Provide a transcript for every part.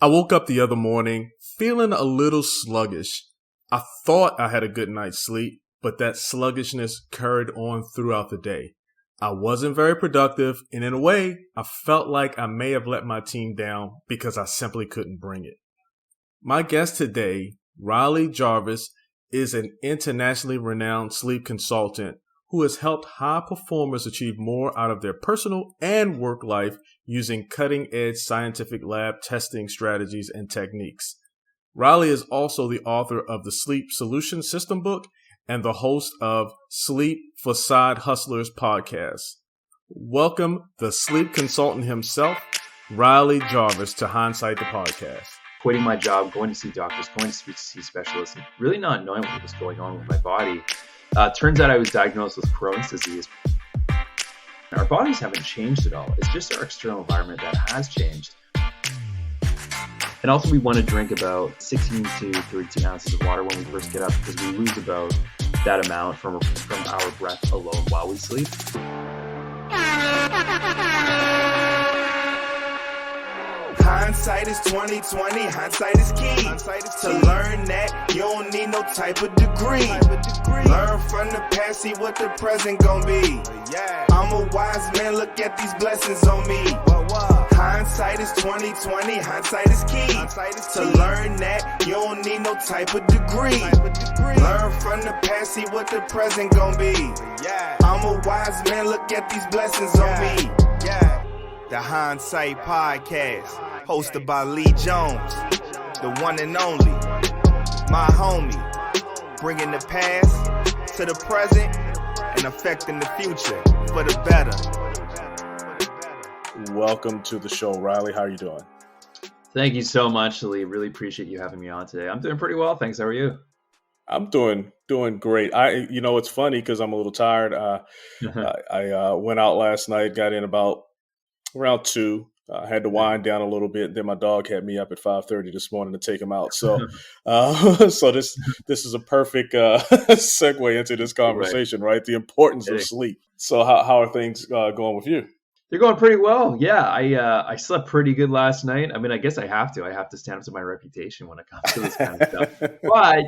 I woke up the other morning feeling a little sluggish. I thought I had a good night's sleep, but that sluggishness carried on throughout the day. I wasn't very productive, and in a way, I felt like I may have let my team down because I simply couldn't bring it. My guest today, Jarvis, is an internationally renowned sleep consultant who has helped high performers achieve more out of their personal and work life using cutting-edge scientific lab testing strategies and techniques. Riley is also the author of the Sleep Solution System book and the host of Sleep for Side Hustlers podcast. Welcome the sleep consultant himself, Riley Jarvis, to Hindsight the podcast. Quitting my job, going to see doctors, going to see specialists, and really not knowing what was going on with my body. Turns out I was diagnosed with Crohn's disease. Our bodies haven't changed at all. It's just our external environment that has changed. And also we want to drink about 16 to 32 ounces of water when we first get up because we lose about that amount from our breath alone while we sleep. Hindsight is 2020, hindsight is key. To learn that, you don't need no type of degree. Learn from the past, see what the present gon' be. I'm a wise man, look at these blessings on me. Hindsight is 2020, hindsight is key. To learn that, you don't need no type of degree. Learn from the past, see what the present gon' be. I'm a wise man, look at these blessings on me. The Hindsight Podcast, hosted by Lee Jones, the one and only, my homie, bringing the past to the present and affecting the future for the better. Welcome to the show, Riley. How are you doing? Thank you so much, Lee. Really appreciate you having me on today. I'm doing pretty well, thanks. How are you? I'm doing great. It's funny because I'm a little tired. I went out last night, got in about around 2. I had to wind down a little bit. Then my dog had me up at 5:30 this morning to take him out. So, so this is a perfect segue into this conversation, right? The importance of sleep. So, how are things going with you? They're going pretty well. Yeah, I slept pretty good last night. I mean, I guess I have to stand up to my reputation when it comes to this kind of stuff. But I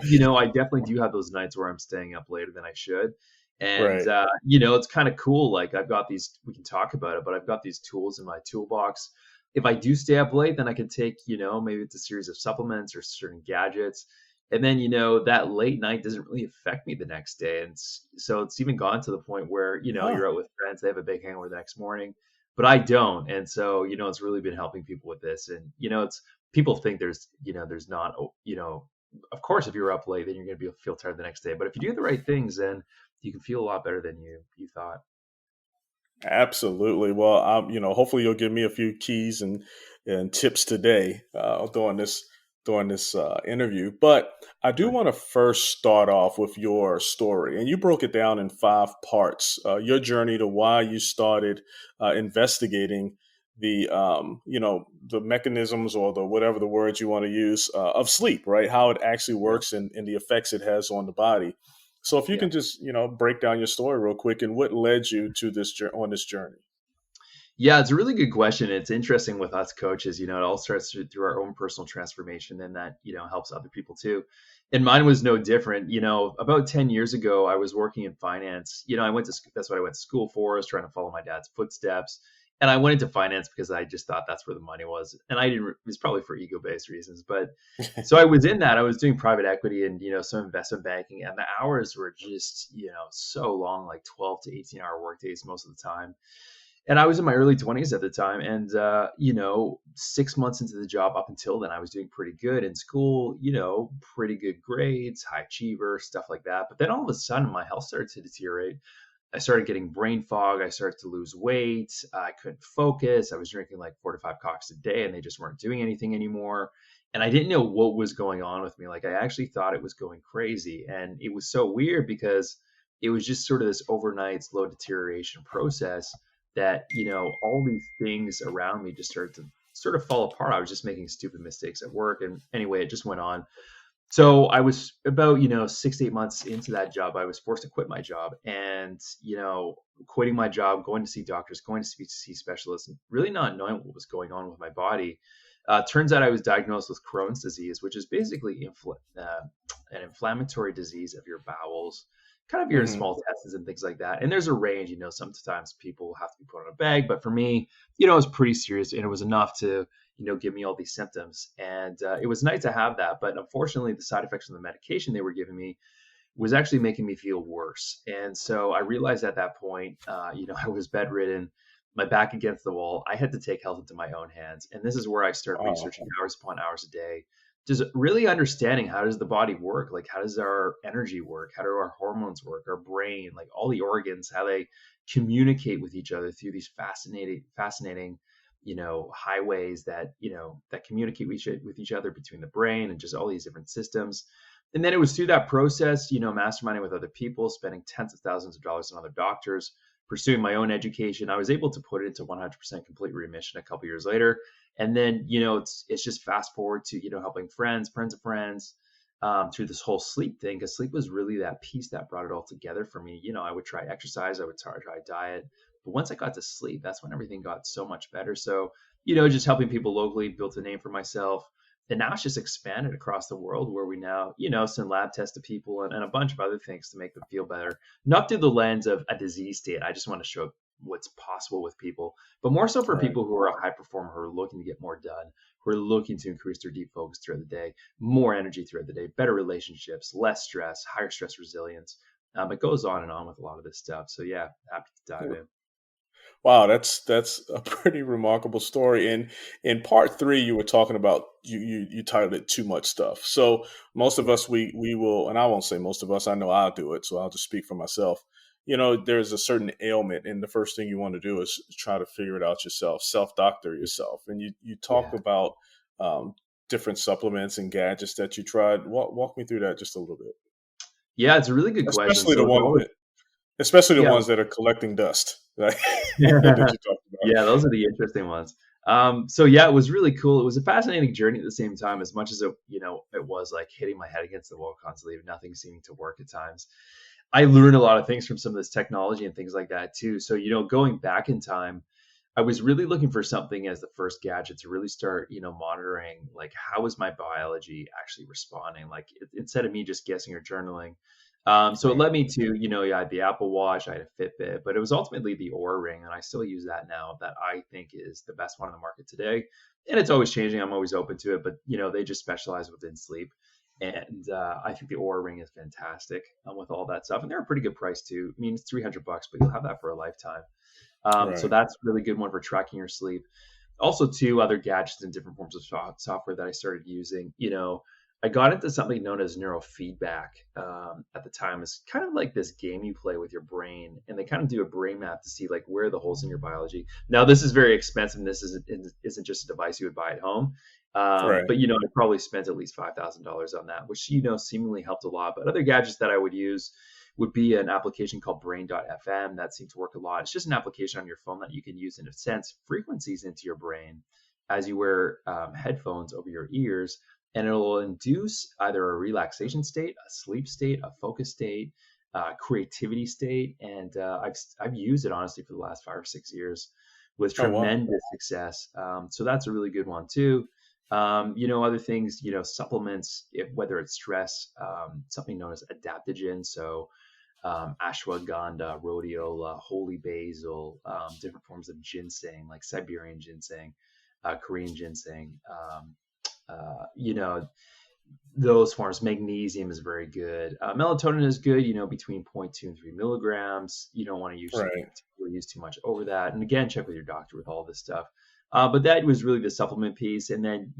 definitely do have those nights where I'm staying up later than I should. And, right. It's kind of cool. Like I've got these, we can talk about it, but I've got these tools in my toolbox. If I do stay up late, then I can take, maybe it's a series of supplements or certain gadgets. And then, that late night doesn't really affect me the next day. And so it's even gone to the point where, you're out with friends, they have a big hangover the next morning, but I don't. And so, it's really been helping people with this. And, it's people think there's not, of course, if you're up late, then you're going to feel tired the next day. But if you do the right things, then you can feel a lot better than you thought. Absolutely. Well, hopefully you'll give me a few keys and tips today during this interview. But I do want to first start off with your story, and you broke it down in 5 parts. Your journey to why you started investigating the the mechanisms or the whatever the words you want to use of sleep, right? How it actually works and the effects it has on the body. So if you can just, break down your story real quick and what led you to this on this journey. Yeah, it's a really good question. It's interesting with us coaches, it all starts through our own personal transformation, and that, helps other people too. And mine was no different. About 10 years ago, I was working in finance. That's what I went to school for, is trying to follow my dad's footsteps. And I went into finance because I just thought that's where the money was. And it was probably for ego-based reasons. But so I was in that. I was doing private equity and, some investment banking. And the hours were just, so long, like 12 to 18-hour work days most of the time. And I was in my early 20s at the time. And, 6 months into the job, up until then, I was doing pretty good in school, pretty good grades, high achiever, stuff like that. But then all of a sudden, my health started to deteriorate. I started getting brain fog. I started to lose weight. I couldn't focus. I was drinking like 4 to 5 cocks a day, and they just weren't doing anything anymore. And I didn't know what was going on with me. Like I actually thought it was going crazy. And it was so weird because it was just sort of this overnight slow deterioration process that, all these things around me just started to sort of fall apart. I was just making stupid mistakes at work. And anyway, it just went on. So I was about, 6 to 8 months into that job. I was forced to quit my job, and, quitting my job, going to see doctors, going to see specialists, and really not knowing what was going on with my body. Turns out I was diagnosed with Crohn's disease, which is basically an inflammatory disease of your bowels, kind of your Hmm. small intestines and things like that. And there's a range, sometimes people have to be put on a bag, but for me, it was pretty serious and it was enough to, give me all these symptoms. And it was nice to have that. But unfortunately, the side effects of the medication they were giving me was actually making me feel worse. And so I realized at that point, I was bedridden, my back against the wall. I had to take health into my own hands. And this is where I started Wow. researching hours upon hours a day, just really understanding how does the body work? Like, how does our energy work? How do our hormones work? Our brain, like all the organs, how they communicate with each other through these fascinating, highways that communicate with each other between the brain and just all these different systems. And then it was through that process, masterminding with other people, spending tens of thousands of dollars on other doctors, pursuing my own education. I was able to put it into 100% complete remission a couple years later. And then, it's just fast forward to, helping friends of friends, through this whole sleep thing, because sleep was really that piece that brought it all together for me. I would try exercise, I would try diet. But once I got to sleep, that's when everything got so much better. So, just helping people locally, built a name for myself. And now it's just expanded across the world where we now, send lab tests to people and a bunch of other things to make them feel better, not through the lens of a disease state. I just want to show what's possible with people, but more so for Right. people who are a high performer, who are looking to get more done, who are looking to increase their deep focus throughout the day, more energy throughout the day, better relationships, less stress, higher stress resilience. It goes on and on with a lot of this stuff. So yeah, happy to dive in. Wow, that's a pretty remarkable story. And in part three, you were talking about you titled it "Too Much Stuff." So most of us we will, and I won't say most of us. I know I'll do it, so I'll just speak for myself. There's a certain ailment, and the first thing you want to do is try to figure it out yourself, self-doctor yourself. And you talk Yeah. about um, different supplements and gadgets that you tried. Walk me through that just a little bit, Yeah, it's a really good question. especially So the with all one, especially the yeah, ones that are collecting dust, right? that you talked about. yeah, those are the interesting ones. So yeah, it was really cool. It was a fascinating journey at the same time, as much as it was like hitting my head against the wall constantly, nothing seeming to work at times. I learned a lot of things from some of this technology and things like that too. So, going back in time, I was really looking for something as the first gadget to really start, monitoring, like, how is my biology actually responding? Like, instead of me just guessing or journaling. So it Right. led me to, I had the Apple Watch, I had a Fitbit, but it was ultimately the Oura Ring, and I still use that now. That I think is the best one on the market today, and it's always changing. I'm always open to it, but they just specialize within sleep, and I think the Oura Ring is fantastic with all that stuff, and they're a pretty good price too. I mean, it's $300, but you'll have that for a lifetime. So Right. that's a really good one for tracking your sleep. Also, two other gadgets and different forms of software that I started using. I got into something known as neurofeedback at the time. It's kind of like this game you play with your brain, and they kind of do a brain map to see like where are the holes in your biology. Now, this is very expensive. And this isn't just a device you would buy at home. Right. But I probably spent at least $5,000 on that, which seemingly helped a lot. But other gadgets that I would use would be an application called brain.fm that seemed to work a lot. It's just an application on your phone that you can use and it sends frequencies into your brain as you wear headphones over your ears, and it'll induce either a relaxation state, a sleep state, a focus state, creativity state. And I've used it honestly for the last 5 or 6 years with Oh wow. tremendous success. So that's a really good one too. Other things, supplements, whether it's stress, something known as adaptogen. So ashwagandha, rhodiola, holy basil, different forms of ginseng, like Siberian ginseng, Korean ginseng. Those forms. Magnesium is very good. Melatonin is good, between zero point 0.2 and 3 milligrams. You don't want to Right. use too much over that. And again, check with your doctor with all this stuff. But that was really the supplement piece. And then,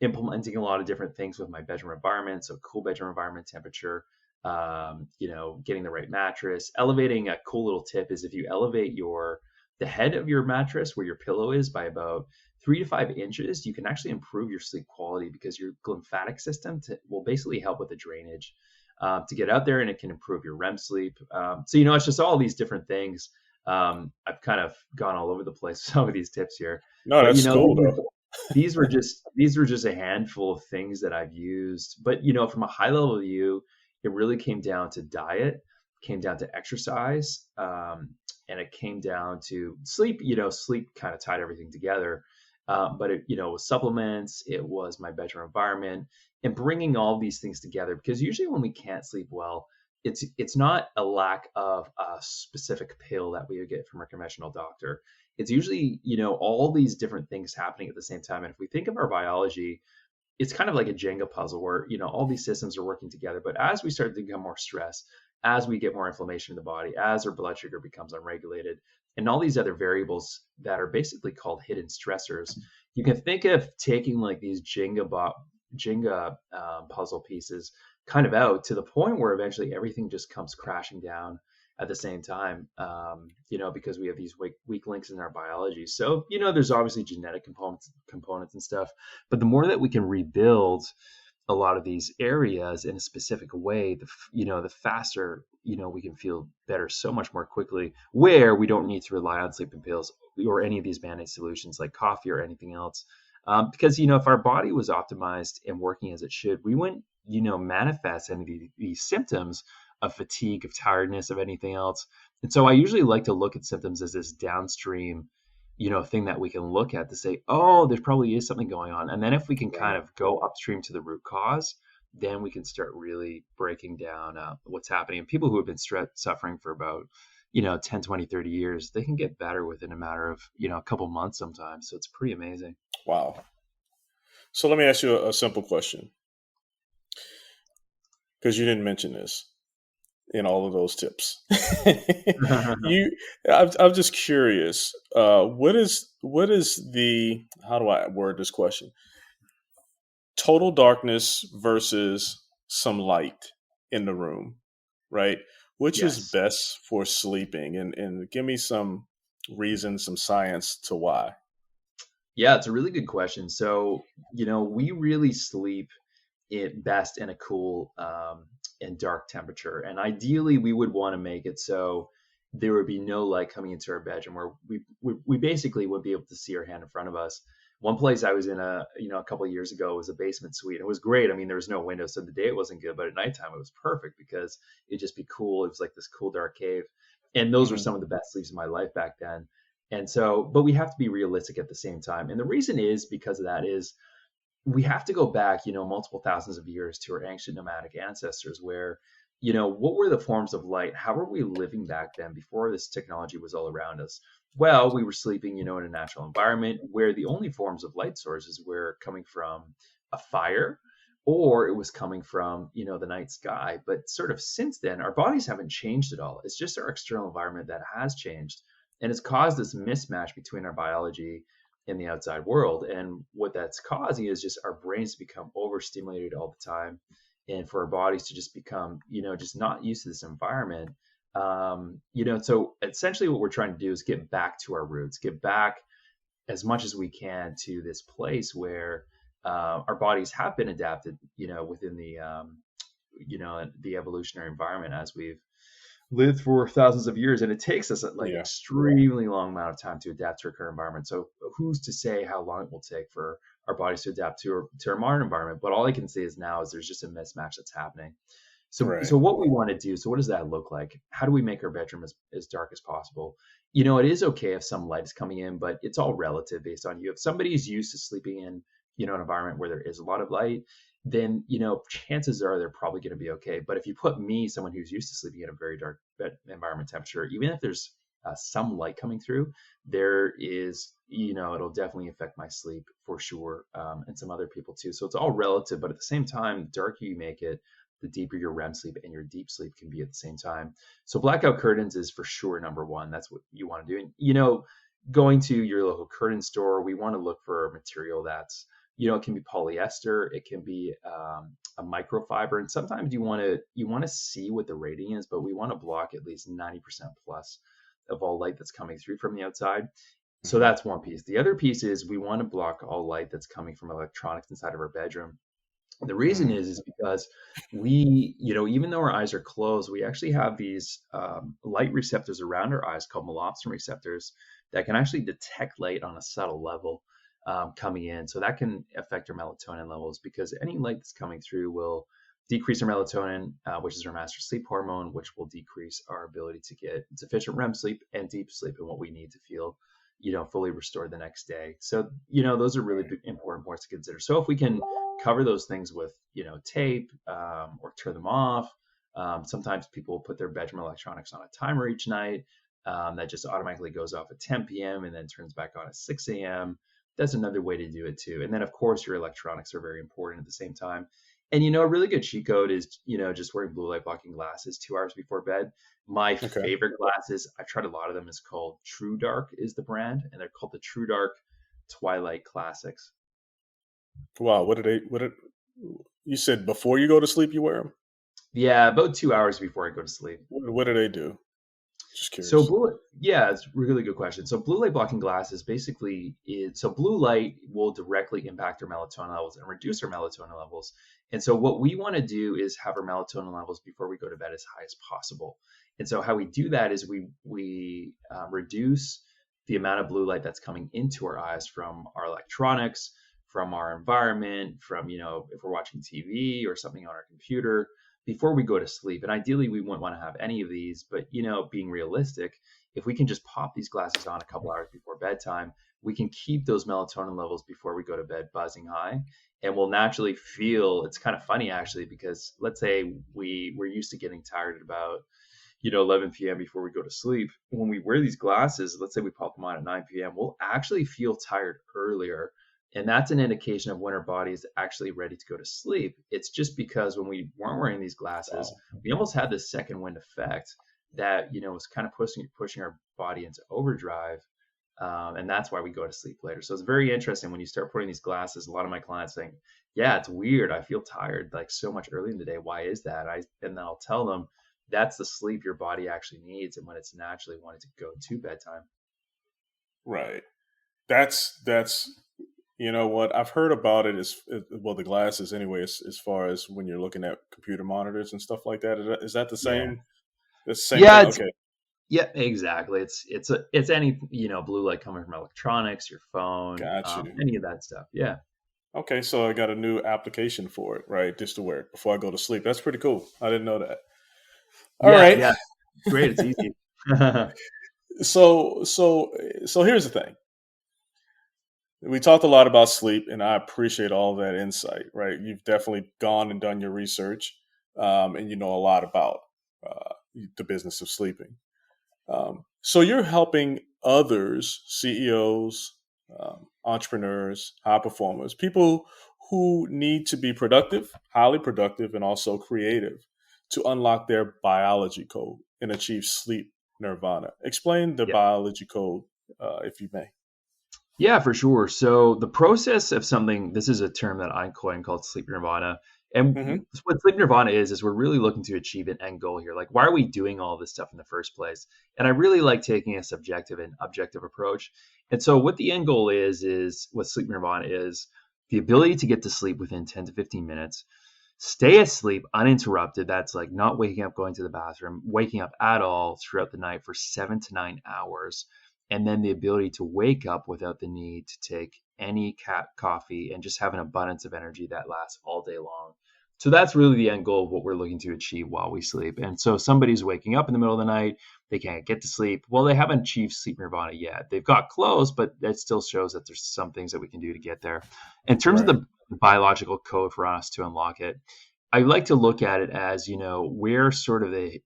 implementing a lot of different things with my bedroom environment. So cool bedroom environment temperature, getting the right mattress. Elevating, a cool little tip is if you elevate the head of your mattress where your pillow is by about 3 to 5 inches, you can actually improve your sleep quality because your lymphatic system will basically help with the drainage to get out there, and it can improve your REM sleep. So it's just all these different things. I've kind of gone all over the place with some of these tips here, No, but that's cool though. these were just a handful of things that I've used. But from a high level view, it really came down to diet, came down to exercise, and it came down to sleep. Sleep kind of tied everything together. But it, it was supplements, it was my bedroom environment, and bringing all these things together. Because usually when we can't sleep well, it's not a lack of a specific pill that we would get from a conventional doctor. It's usually, all these different things happening at the same time. And if we think of our biology, it's kind of like a Jenga puzzle where, all these systems are working together. But as we start to become more stressed, as we get more inflammation in the body, as our blood sugar becomes unregulated, and all these other variables that are basically called hidden stressors, you can think of taking like these Jenga puzzle pieces kind of out to the point where eventually everything just comes crashing down at the same time, because we have these weak links in our biology. So, there's obviously genetic components and stuff, but the more that we can rebuild a lot of these areas in a specific way, the faster, we can feel better so much more quickly, where we don't need to rely on sleeping pills or any of these band-aid solutions like coffee or anything else. Because, if our body was optimized and working as it should, we wouldn't, manifest any of these symptoms of fatigue, of tiredness, of anything else. And so I usually like to look at symptoms as this downstream, thing that we can look at to say, oh, there probably is something going on. And then if we can kind of go upstream to the root cause, then we can start really breaking down what's happening. And people who have been suffering for about, 10, 20, 30 years, they can get better within a matter of, a couple months sometimes. So it's pretty amazing. Wow. So let me ask you a simple question, because you didn't mention this in all of those tips. I'm just curious. What is the, how do I word this question? Total darkness versus some light in the room, right? Which is best for sleeping? And give me some reason, some science to why. Yeah, it's a really good question. So, we really sleep it best in a cool and dark temperature. And ideally, we would want to make it so there would be no light coming into our bedroom, where we basically would be able to see our hand in front of us. One place I was in a couple of years ago was a basement suite. It was great. I mean, there was no window, so the day it wasn't good, but at nighttime it was perfect because it'd just be cool. It was like this cool dark cave. And those were some of the best sleeps of my life back then. And so, but we have to be realistic at the same time. And the reason is because of that is we have to go back, multiple thousands of years to our ancient nomadic ancestors where, what were the forms of light? How were we living back then before this technology was all around us? Well, we were sleeping, in a natural environment where the only forms of light sources were coming from a fire, or it was coming from, the night sky. But sort of since then, our bodies haven't changed at all. It's just our external environment that has changed. And it's caused this mismatch between our biology and the outside world. And what that's causing is just our brains to become overstimulated all the time, and for our bodies to just become, just not used to this environment. So essentially what we're trying to do is get back to our roots, get back as much as we can to this place where our bodies have been adapted, within the evolutionary environment as we've lived for thousands of years. And it takes us extremely long amount of time to adapt to our current environment. So who's to say how long it will take for our bodies to adapt to our modern environment? But all I can say is now is there's just a mismatch that's happening. So what we want to do, so what does that look like? How do we make our bedroom as dark as possible? It is okay if some light is coming in, but it's all relative based on you. If somebody's used to sleeping in, an environment where there is a lot of light, then, chances are they're probably going to be okay. But if you put me, someone who's used to sleeping in a very dark environment temperature, even if there's some light coming through, there is, it'll definitely affect my sleep for sure. And some other people too. So it's all relative, but at the same time, the darker you make it, the deeper your REM sleep and your deep sleep can be at the same time. So blackout curtains is for sure number one. That's what you want to do. And, going to your local curtain store, we want to look for a material that's, it can be polyester, it can be a microfiber, and sometimes you want to see what the rating is, but we want to block at least 90% plus of all light that's coming through from the outside. So that's one piece. The other piece is we want to block all light that's coming from electronics inside of our bedroom. The reason is because we, even though our eyes are closed, we actually have these light receptors around our eyes called melopsin receptors that can actually detect light on a subtle level coming in. So that can affect our melatonin levels, because any light that's coming through will decrease our melatonin, which is our master sleep hormone, which will decrease our ability to get sufficient REM sleep and deep sleep and what we need to feel fully restored the next day. So, those are really important points to consider. So if we can cover those things with, tape, or turn them off. Sometimes people put their bedroom electronics on a timer each night, that just automatically goes off at 10 p.m. and then turns back on at 6 a.m. That's another way to do it too. And then of course your electronics are very important at the same time. And a really good cheat code is, just wearing blue light blocking glasses 2 hours before bed. My favorite glasses, I've tried a lot of them, is called True Dark is the brand, and they're called the True Dark Twilight Classics. Wow, you said before you go to sleep you wear them? Yeah, about 2 hours before I go to sleep. What do they do? Just curious. So it's a really good question. So blue light blocking glasses basically blue light will directly impact our melatonin levels and reduce our melatonin levels. And so what we want to do is have our melatonin levels before we go to bed as high as possible. And so how we do that is we reduce the amount of blue light that's coming into our eyes from our electronics, from our environment, from, if we're watching TV or something on our computer, before we go to sleep. And ideally, we wouldn't want to have any of these, but, being realistic, if we can just pop these glasses on a couple hours before bedtime, we can keep those melatonin levels before we go to bed buzzing high. And we'll naturally feel, it's kind of funny actually, because let's say we're used to getting tired at about, 11 p.m. before we go to sleep. When we wear these glasses, let's say we pop them on at 9 p.m., we'll actually feel tired earlier. And that's an indication of when our body is actually ready to go to sleep. It's just because when we weren't wearing these glasses, we almost had this second wind effect that, was kind of pushing our body into overdrive. And that's why we go to sleep later. So it's very interesting when you start putting these glasses. A lot of my clients saying, yeah, it's weird. I feel tired like so much early in the day. Why is that? And then I'll tell them that's the sleep your body actually needs and when it's naturally wanting to go to bedtime. Right. That's what I've heard about it is, well, the glasses anyway, as far as when you're looking at computer monitors and stuff like that. Is that the same? Yeah. The same thing? Okay. Yeah, exactly. It's any, blue light coming from electronics, your phone, any of that stuff. Yeah. Okay. So I got a new application for it, right? Just to wear it before I go to sleep. That's pretty cool. I didn't know that. All right. Yeah. Great. It's easy. So here's the thing. We talked a lot about sleep, and I appreciate all that insight, right? You've definitely gone and done your research, and you know a lot about the business of sleeping. So you're helping others, CEOs, entrepreneurs, high performers, people who need to be productive, highly productive, and also creative to unlock their biology code and achieve sleep nirvana. Explain the biology code, if you may. Yeah, for sure. So the process of something, this is a term that I coined called sleep nirvana. And what sleep nirvana is we're really looking to achieve an end goal here. Like, why are we doing all this stuff in the first place? And I really like taking a subjective and objective approach. And so what the end goal is what sleep nirvana is the ability to get to sleep within 10 to 15 minutes, stay asleep uninterrupted. That's like not waking up, going to the bathroom, waking up at all throughout the night for 7 to 9 hours. And then the ability to wake up without the need to take any coffee and just have an abundance of energy that lasts all day long. So that's really the end goal of what we're looking to achieve while we sleep. And so somebody's waking up in the middle of the night, they can't get to sleep. Well, they haven't achieved sleep nirvana yet. They've got close, but that still shows that there's some things that we can do to get there. In terms of the biological code for us to unlock it, I like to look at it as, where sort of the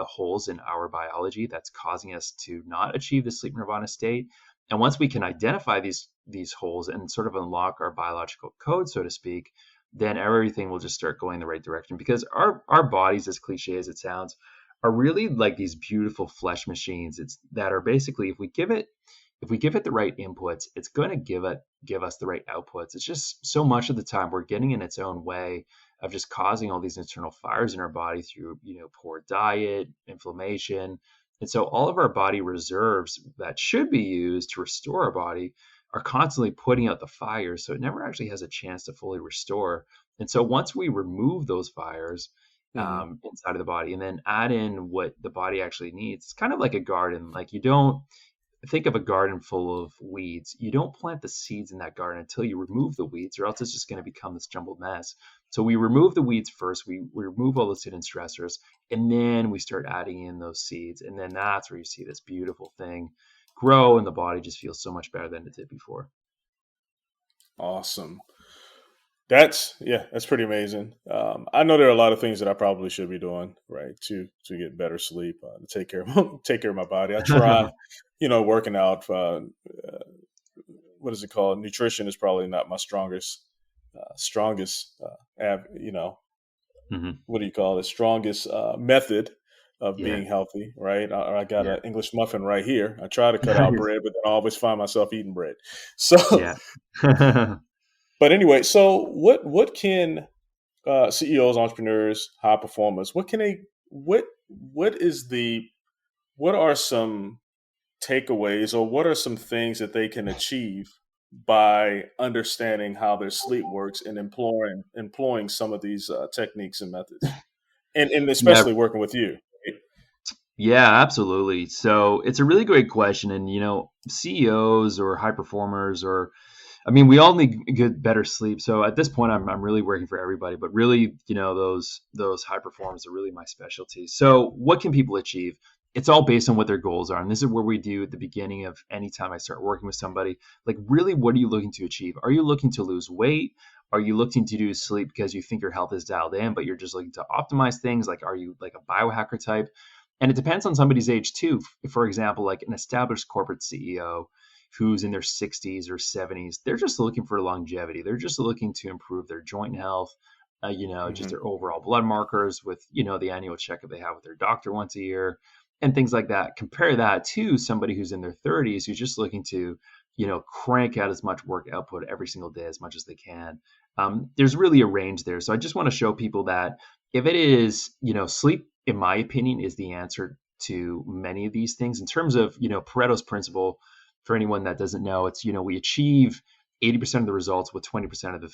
holes in our biology that's causing us to not achieve the sleep nirvana state. And once we can identify these holes and sort of unlock our biological code, so to speak, then everything will just start going the right direction. Because our bodies, as cliche as it sounds, are really like these beautiful flesh machines. That are basically, if we give it the right inputs, it's going to give us the right outputs. It's just so much of the time we're getting in its own way of just causing all these internal fires in our body through, poor diet, inflammation. And so all of our body reserves that should be used to restore our body are constantly putting out the fires. So it never actually has a chance to fully restore. And so once we remove those fires inside of the body and then add in what the body actually needs, it's kind of like a garden. Like, you don't think of a garden full of weeds. You don't plant the seeds in that garden until you remove the weeds, or else it's just going to become this jumbled mess. So we remove the weeds first, we remove all those hidden stressors, and then we start adding in those seeds. And then that's where you see this beautiful thing grow and the body just feels so much better than it did before. Awesome. That's pretty amazing. I know there are a lot of things that I probably should be doing, right, to get better sleep, to take care of my body. I try, working out. What is it called? Nutrition is probably not my strongest, what do you call it? Strongest method of being healthy, right? I got an English muffin right here. I try to cut out bread, but then I always find myself eating bread. So, but anyway, so what can CEOs, entrepreneurs, high performers, what are some takeaways, or what are some things that they can achieve by understanding how their sleep works and employing some of these techniques and methods, and especially working with you? Yeah, absolutely. So it's a really great question. And, CEOs or high performers, we all need good, better sleep. So at this point, I'm really working for everybody, but really, those high performers are really my specialty. So what can people achieve? It's all based on what their goals are. And this is where we do at the beginning of any time I start working with somebody, like, really, what are you looking to achieve? Are you looking to lose weight? Are you looking to do sleep because you think your health is dialed in, but you're just looking to optimize things? Like, are you like a biohacker type? And it depends on somebody's age too. For example, like an established corporate CEO who's in their 60s or 70s, they're just looking for longevity. They're just looking to improve their joint health, just their overall blood markers with, the annual checkup they have with their doctor once a year and things like that. Compare that to somebody who's in their 30s who's just looking to, crank out as much work output every single day as much as they can. There's really a range there. So I just want to show people that if it is, sleep, in my opinion, is the answer to many of these things. In terms of, Pareto's principle, for anyone that doesn't know, it's, we achieve 80% of the results with 20%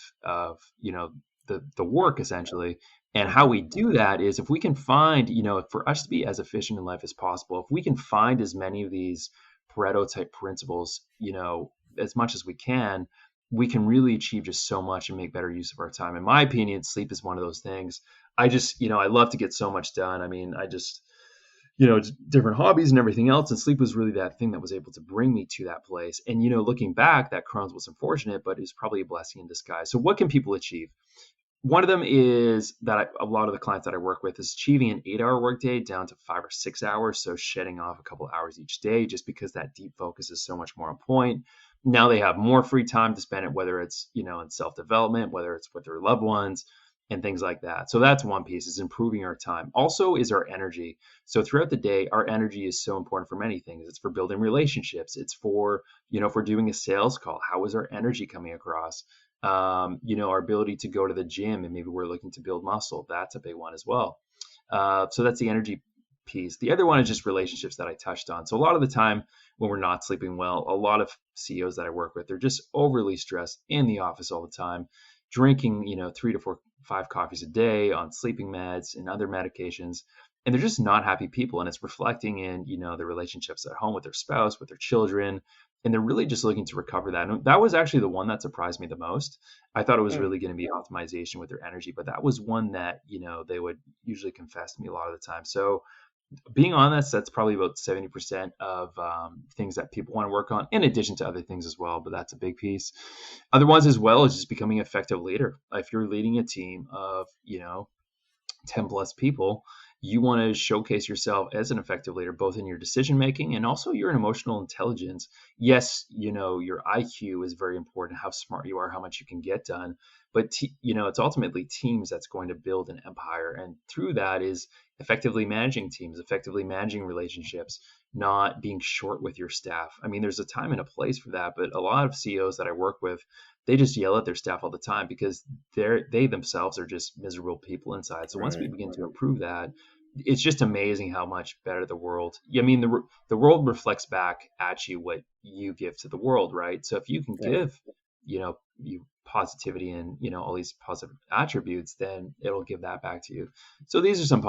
the work, essentially. And how we do that is, if we can find, for us to be as efficient in life as possible, if we can find as many of these Pareto type principles, as much as we can really achieve just so much and make better use of our time. In my opinion, sleep is one of those things. I just, I love to get so much done. I just, different hobbies and everything else. And sleep was really that thing that was able to bring me to that place. And, looking back, that Crohn's was unfortunate, but it was probably a blessing in disguise. So what can people achieve? One of them is that a lot of the clients that I work with is achieving an 8-hour workday down to 5 or 6 hours. So shedding off a couple hours each day, just because that deep focus is so much more on point. Now they have more free time to spend it, whether it's, in self-development, whether it's with their loved ones and things like that. So that's one piece, is improving our time. Also is our energy. So throughout the day, our energy is so important for many things. It's for building relationships. It's for, if we're doing a sales call, how is our energy coming across? Our ability to go to the gym, and maybe we're looking to build muscle. That's a big one as well. So that's the energy piece. The other one is just relationships that I touched on. So a lot of the time when we're not sleeping well, a lot of CEOs that I work with, they're just overly stressed in the office all the time, drinking, 3 to 4, 5 coffees a day, on sleeping meds and other medications. And they're just not happy people. And it's reflecting in, their relationships at home with their spouse, with their children. And they're really just looking to recover that. And that was actually the one that surprised me the most. I thought it was really going to be optimization with their energy, but that was one that, they would usually confess to me a lot of the time. So being honest, that's probably about 70% of things that people want to work on, in addition to other things as well. But that's a big piece. Other ones as well is just becoming an effective leader. If you're leading a team of, 10 plus people, you want to showcase yourself as an effective leader, both in your decision making and also your emotional intelligence. Yes, your IQ is very important, how smart you are, how much you can get done. But, it's ultimately teams that's going to build an empire. And through that is effectively managing teams, effectively managing relationships, not being short with your staff. There's a time and a place for that. But a lot of CEOs that I work with, they just yell at their staff all the time because they themselves are just miserable people inside. So once we begin to improve that, it's just amazing how much better the world. The world reflects back at you what you give to the world, right? So if you can give, you positivity and all these positive attributes, then it'll give that back to you. So these are some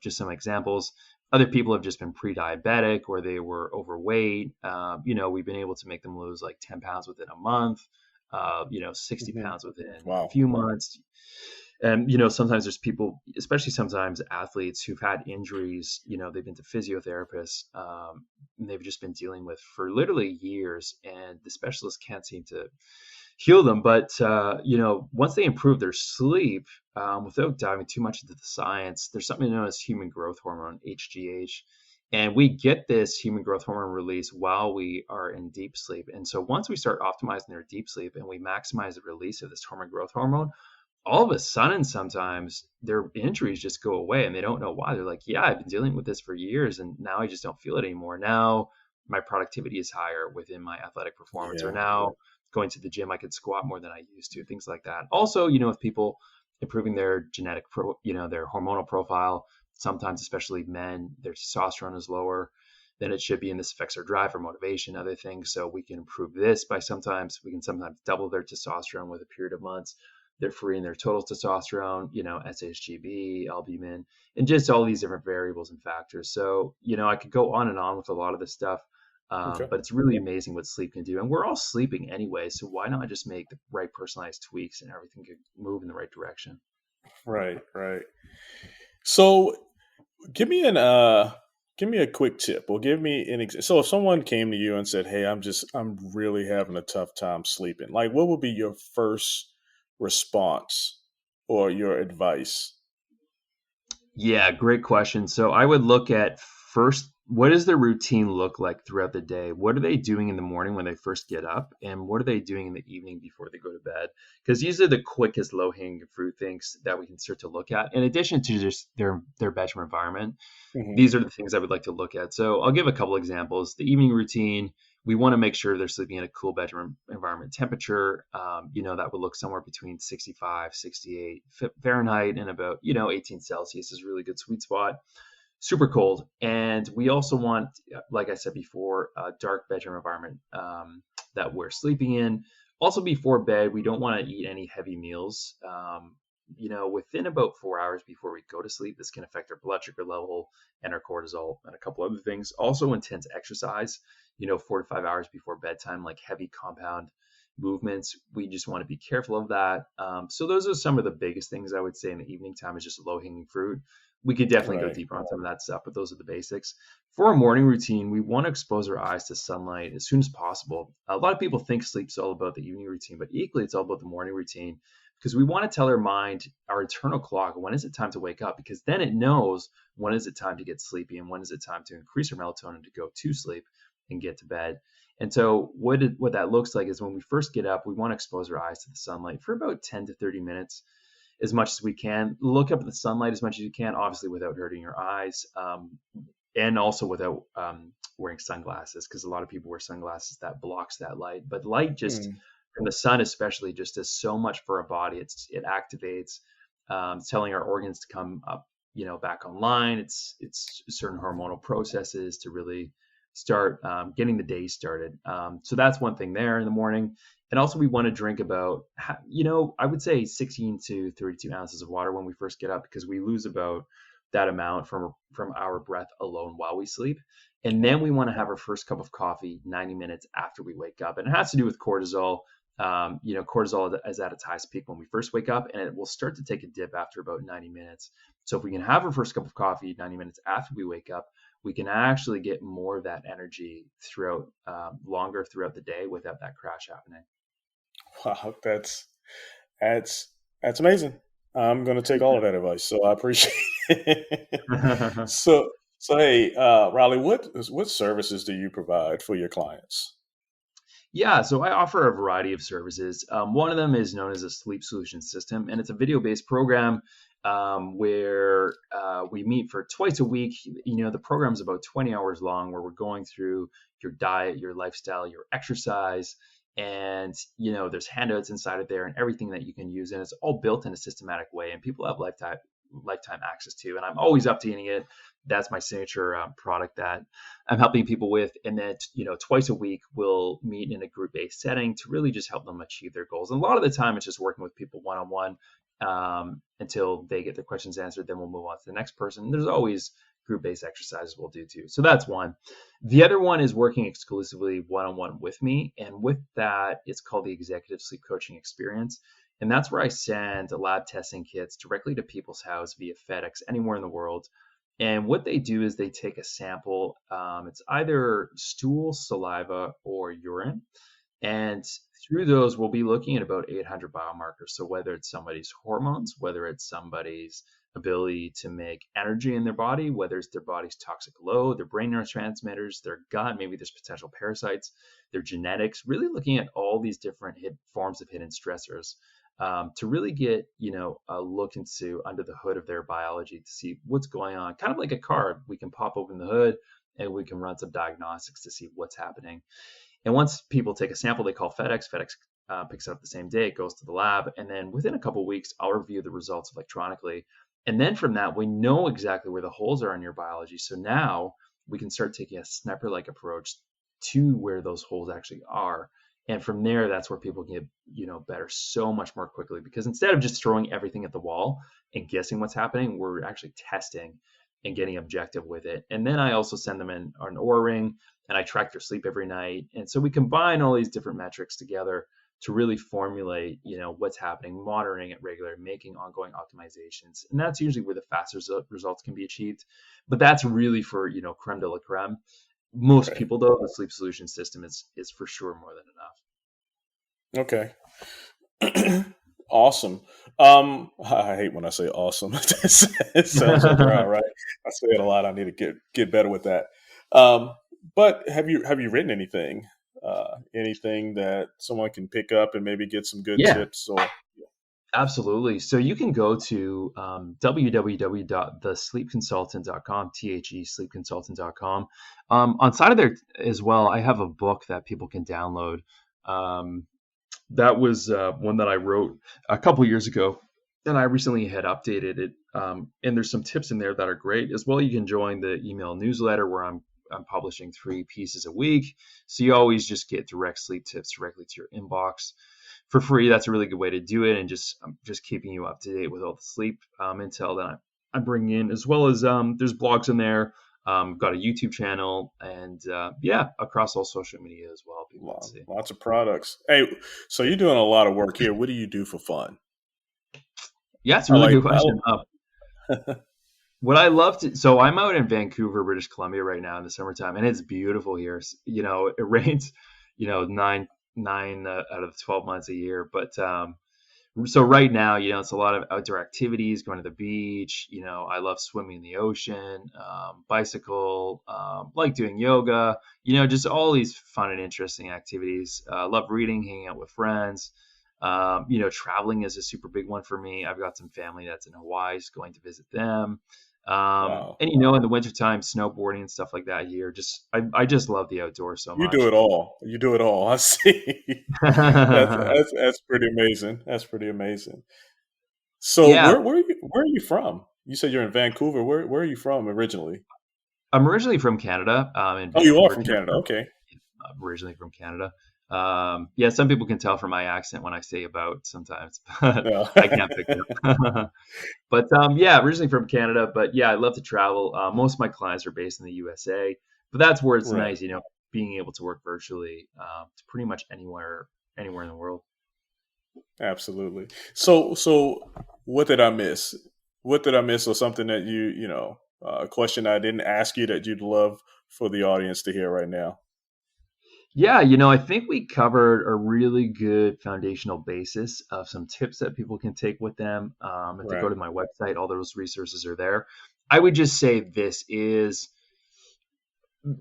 just some examples. Other people have just been pre-diabetic, or they were overweight. We've been able to make them lose like 10 pounds within a month. 60 pounds within a few months. And, sometimes there's people, especially sometimes athletes who've had injuries, they've been to physiotherapists, and they've just been dealing with for literally years, and the specialists can't seem to heal them. But, once they improve their sleep, without diving too much into the science, there's something known as human growth hormone, HGH. And we get this human growth hormone release while we are in deep sleep. And so once we start optimizing their deep sleep and we maximize the release of this human growth hormone, all of a sudden, sometimes their injuries just go away and they don't know why. They're like, yeah, I've been dealing with this for years and now I just don't feel it anymore. Now my productivity is higher within my athletic performance, or now going to the gym, I can squat more than I used to, things like that. Also, with people improving their their hormonal profile, sometimes, especially men, their testosterone is lower than it should be, and this affects their drive or motivation, other things. So we can improve this by we can sometimes double their testosterone with a period of months. They're freeing their total testosterone, SHGB, albumin, and just all these different variables and factors. So, I could go on and on with a lot of this stuff, but it's really amazing what sleep can do. And we're all sleeping anyway, so why not just make the right personalized tweaks and everything could move in the right direction? Right. So give me a quick tip, or give me an example. So if someone came to you and said, "Hey, I'm really having a tough time sleeping," like what would be your first response or your advice? Yeah, great question. So I would look at first, what does their routine look like throughout the day? What are they doing in the morning when they first get up? And what are they doing in the evening before they go to bed? Because these are the quickest low-hanging fruit things that we can start to look at. In addition to just their bedroom environment, these are the things I would like to look at. So I'll give a couple examples. The evening routine, we want to make sure they're sleeping in a cool bedroom environment temperature. That would look somewhere between 65, 68 Fahrenheit and about, 18 Celsius is a really good sweet spot. Super cold. And we also want, like I said before, a dark bedroom environment that we're sleeping in. Also, before bed, we don't want to eat any heavy meals. Within about 4 hours before we go to sleep, this can affect our blood sugar level and our cortisol and a couple other things. Also, intense exercise, 4 to 5 hours before bedtime, like heavy compound movements. We just want to be careful of that. So those are some of the biggest things I would say in the evening time is just low hanging fruit. We could definitely go deeper on some of that stuff, but those are the basics. For a morning routine, we want to expose our eyes to sunlight as soon as possible. A lot of people think sleep's all about the evening routine, but equally it's all about the morning routine, because we want to tell our mind, our internal clock, when is it time to wake up? Because then it knows when is it time to get sleepy and when is it time to increase our melatonin to go to sleep and get to bed. And so what that looks like is when we first get up, we want to expose our eyes to the sunlight for about 10 to 30 minutes, as much as we can. Look up at the sunlight as much as you can, obviously without hurting your eyes, and also without wearing sunglasses, because a lot of people wear sunglasses that blocks that light. But light just from the sun especially just does so much for our body. It activates, telling our organs to come up, back online. It's certain hormonal processes to really start getting the day started. So that's one thing there in the morning. And also we want to drink about, I would say 16 to 32 ounces of water when we first get up, because we lose about that amount from our breath alone while we sleep. And then we want to have our first cup of coffee 90 minutes after we wake up. And it has to do with cortisol. Cortisol is at its highest peak when we first wake up, and it will start to take a dip after about 90 minutes. So if we can have our first cup of coffee 90 minutes after we wake up, we can actually get more of that energy throughout longer throughout the day without that crash happening. Wow, that's amazing. I'm going to take all of that advice, so I appreciate it. So hey, Riley, what services do you provide for your clients? Yeah, so I offer a variety of services. One of them is known as a sleep solution system, and it's a video-based program where we meet for twice a week. The program is about 20 hours long, where we're going through your diet, your lifestyle, your exercise, and there's handouts inside of there and everything that you can use, and it's all built in a systematic way, and people have lifetime access to, and I'm always updating it. That's my signature product that I'm helping people with. And then, twice a week we'll meet in a group-based setting to really just help them achieve their goals. And a lot of the time it's just working with people one-on-one until they get their questions answered. Then we'll move on to the next person. There's always group-based exercises we'll do too. So that's one. The other one is working exclusively one-on-one with me. And with that, it's called the Executive Sleep Coaching Experience. And that's where I send lab testing kits directly to people's house via FedEx anywhere in the world. And what they do is they take a sample. It's either stool, saliva, or urine. And through those, we'll be looking at about 800 biomarkers. So whether it's somebody's hormones, whether it's somebody's ability to make energy in their body, whether it's their body's toxic load, their brain neurotransmitters, their gut, maybe there's potential parasites, their genetics, really looking at all these different forms of hidden stressors to really get, a look into under the hood of their biology to see what's going on. Kind of like a car, we can pop open the hood and we can run some diagnostics to see what's happening. And once people take a sample, they call FedEx. FedEx picks it up the same day, it goes to the lab. And then within a couple of weeks, I'll review the results electronically. And then from that, we know exactly where the holes are in your biology. So now we can start taking a sniper-like approach to where those holes actually are. And from there, that's where people get, better so much more quickly. Because instead of just throwing everything at the wall and guessing what's happening, we're actually testing and getting objective with it. And then I also send them an Oura ring, and I track their sleep every night. And so we combine all these different metrics together to really formulate, what's happening, monitoring it regularly, making ongoing optimizations. And that's usually where the fastest results can be achieved. But that's really for, creme de la creme. Most people, though, the sleep solution system is for sure more than enough. Okay. Awesome. I hate when I say awesome. It sounds so dry, right? I say it a lot. I need to get better with that. But have you written anything? Anything that someone can pick up and maybe get some good tips? Or Absolutely. So you can go to www.thesleepconsultant.com, THEsleepconsultant.com. On side of there as well, I have a book that people can download. That was one that I wrote a couple years ago, and I recently had updated it. And there's some tips in there that are great. As well, you can join the email newsletter where I'm publishing 3 pieces a week. So you always just get direct sleep tips directly to your inbox for free. That's a really good way to do it. And just keeping you up to date with all the sleep intel that I'm bringing in, as well as there's blogs in there. Got a YouTube channel, and across all social media as well. People can see. Lots of products. Hey, so you're doing a lot of work here. What do you do for fun? Yeah, it's a really good question. What I love to, so I'm out in Vancouver, British Columbia right now in the summertime, and it's beautiful here. It rains, 9 out of the 12 months a year. But so right now, it's a lot of outdoor activities, going to the beach. I love swimming in the ocean, bicycle, like doing yoga, just all these fun and interesting activities. Love reading, hanging out with friends. Traveling is a super big one for me. I've got some family that's in Hawaii, so going to visit them. Wow. And in the wintertime, snowboarding and stuff like that here. I just love the outdoors so much. You do it all. I see. That's pretty amazing. So where are you from? You said you're in Vancouver. Where are you from originally? I'm originally from Canada. You are from Canada. Okay. I'm originally from Canada. Some people can tell from my accent when I say about sometimes, but I can't pick it up. But originally from Canada, but I love to travel. Most of my clients are based in the USA, but that's where it's nice, being able to work virtually to pretty much anywhere in the world. Absolutely. So what did I miss? Or something that a question I didn't ask you that you'd love for the audience to hear right now? Yeah, I think we covered a really good foundational basis of some tips that people can take with them. If they go to my website, all those resources are there. I would just say this is,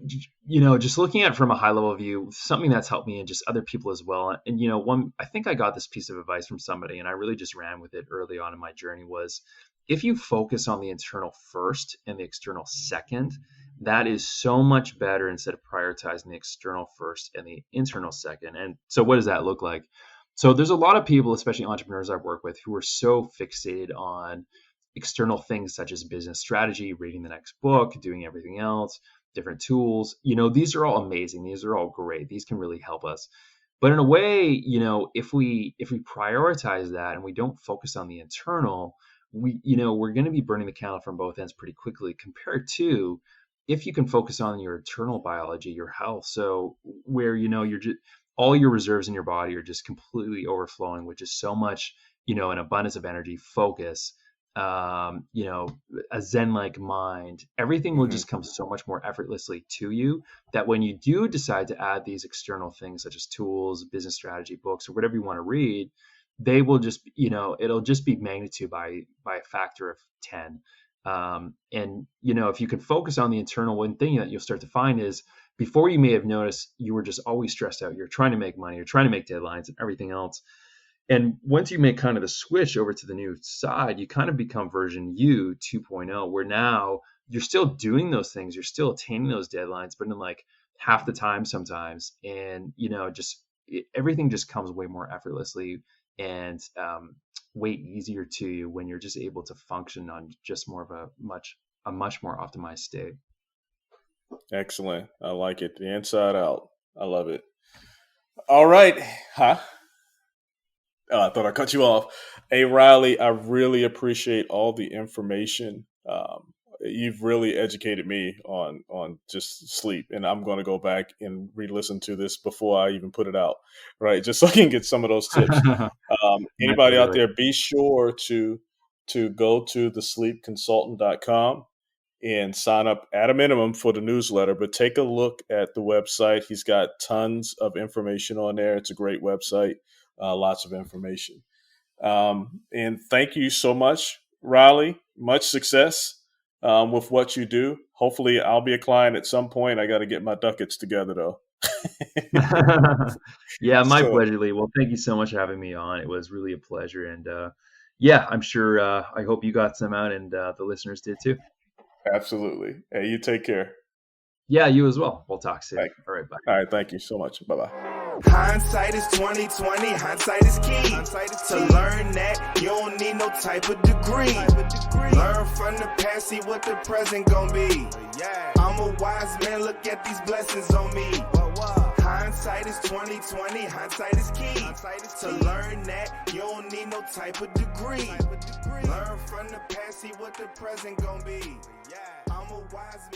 just looking at it from a high level view, something that's helped me and just other people as well. And, I think I got this piece of advice from somebody, and I really just ran with it early on in my journey, was if you focus on the internal first and the external second, that is so much better instead of prioritizing the external first and the internal second. And so what does that look like? So there's a lot of people, especially entrepreneurs I've worked with, who are so fixated on external things such as business strategy, reading the next book, doing everything else, different tools. These are all amazing. These are all great. These can really help us. But in a way, if we prioritize that and we don't focus on the internal, we're going to be burning the candle from both ends pretty quickly, compared to if you can focus on your internal biology, your health. So where, all your reserves in your body are just completely overflowing with just so much, an abundance of energy, focus, a Zen-like mind. Everything will just come so much more effortlessly to you that when you do decide to add these external things such as tools, business strategy, books, or whatever you want to read, they will just, it'll just be magnitude by a factor of 10. And if you can focus on the internal, one thing that you'll start to find is before you may have noticed you were just always stressed out. You're trying to make money, you're trying to make deadlines and everything else. And once you make kind of the switch over to the new side, you kind of become version U 2.0, where now you're still doing those things. You're still attaining those deadlines, but in like half the time sometimes. And, everything just comes way more effortlessly and way easier to you when you're just able to function on just more of a much more optimized state. Excellent. I like it. The inside out. I love it. All right. Huh? Oh, I thought I cut you off. Hey, Riley, I really appreciate all the information. You've really educated me on just sleep, and I'm going to go back and re-listen to this before I even put it out, right? Just so I can get some of those tips. Anybody out there, be sure to go to thesleepconsultant.com and sign up at a minimum for the newsletter, but take a look at the website. He's got tons of information on there. It's a great website. Lots of information. And thank you so much, Riley. Much success with what you do. Hopefully I'll be a client at some point. I got to get my ducats together though. Yeah, my pleasure, Lee. Well, thank you so much for having me on. It was really a pleasure. And I'm sure I hope you got some out and the listeners did too. Absolutely. Hey, you take care. Yeah, you as well. We'll talk soon. All right, bye. All right, thank you so much. Bye-bye. Hindsight is 20/20, hindsight is key. To learn that, you don't need no type of degree. Learn from the past, see what the present gon' be. I'm a wise man, look at these blessings on me. Hindsight is 20/20, hindsight is key. To learn that, you don't need no type of degree. Learn from the past, see what the present gon' be. I'm a wise man.